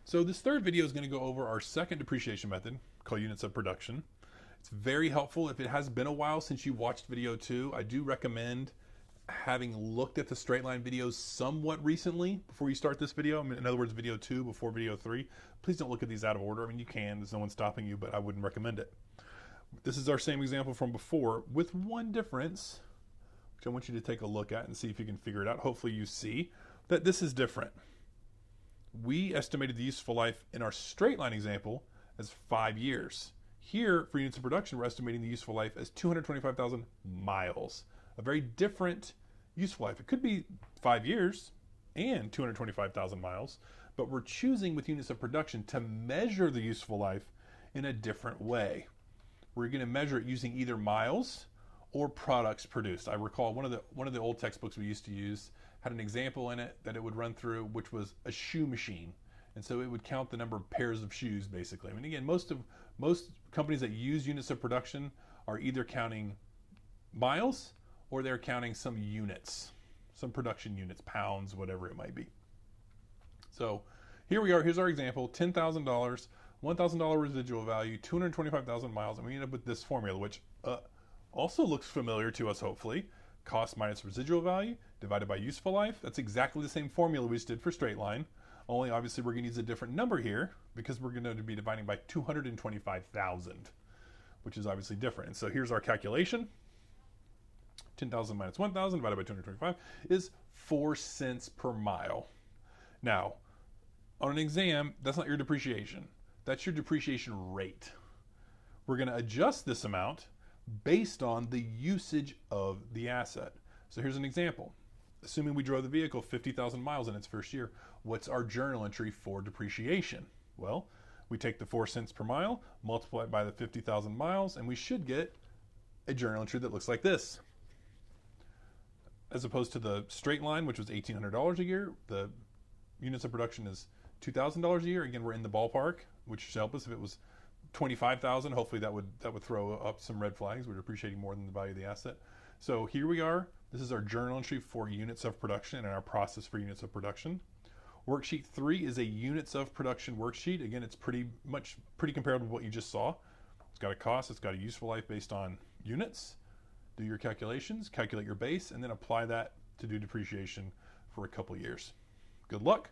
So this third video is going to go over our second depreciation method called units of production. It's very helpful. If it has been a while since you watched video 2, I do recommend having looked at the straight line videos somewhat recently before you start this video. In other words, video 2 before video 3. Please don't look at these out of order. I mean, you can. There's no one stopping you, but I wouldn't recommend it. This is our same example from before with one difference, which I want you to take a look at and see if you can figure it out. Hopefully you see that this is different. We estimated the useful life in our straight line example as 5 years. Here, for units of production, we're estimating the useful life as 225,000 miles. A very different useful life. It could be 5 years and 225,000 miles, but we're choosing with units of production to measure the useful life in a different way. We're going to measure it using either miles or products produced. I recall one of the old textbooks we used to use had an example in it that it would run through, which was a shoe machine, and so it would count the number of pairs of shoes. Basically, I mean, again, most companies that use units of production are either counting miles or they're counting some units, some production units, pounds, whatever it might be. So here we are. Here's our example: $10,000, $1,000 residual value, 225,000 miles, and we end up with this formula, which also looks familiar to us, hopefully. Cost minus residual value divided by useful life. That's exactly the same formula we just did for straight line. Only obviously we're going to use a different number here because we're going to be dividing by 225,000, which is obviously different. And so here's our calculation. 10,000 minus 1,000 divided by 225 is 4 cents per mile. Now, on an exam, that's not your depreciation. That's your depreciation rate. We're going to adjust this amount based on the usage of the asset. So here's an example. Assuming we drove the vehicle 50,000 miles in its first year, what's our journal entry for depreciation? Well, we take the 4 cents per mile, multiply it by the 50,000 miles, and we should get a journal entry that looks like this. As opposed to the straight line, which was $1,800 a year, the units of production is $2,000 a year. Again, we're in the ballpark, which should help us. If it was 25,000, hopefully that would throw up some red flags. We're depreciating more than the value of the asset. So here we are. This is our journal entry for units of production and our process for units of production. Worksheet 3 is a units of production worksheet. Again, it's pretty comparable to what you just saw. It's got a cost, it's got a useful life based on units. Do your calculations, calculate your base, and then apply that to do depreciation for a couple years. Good luck.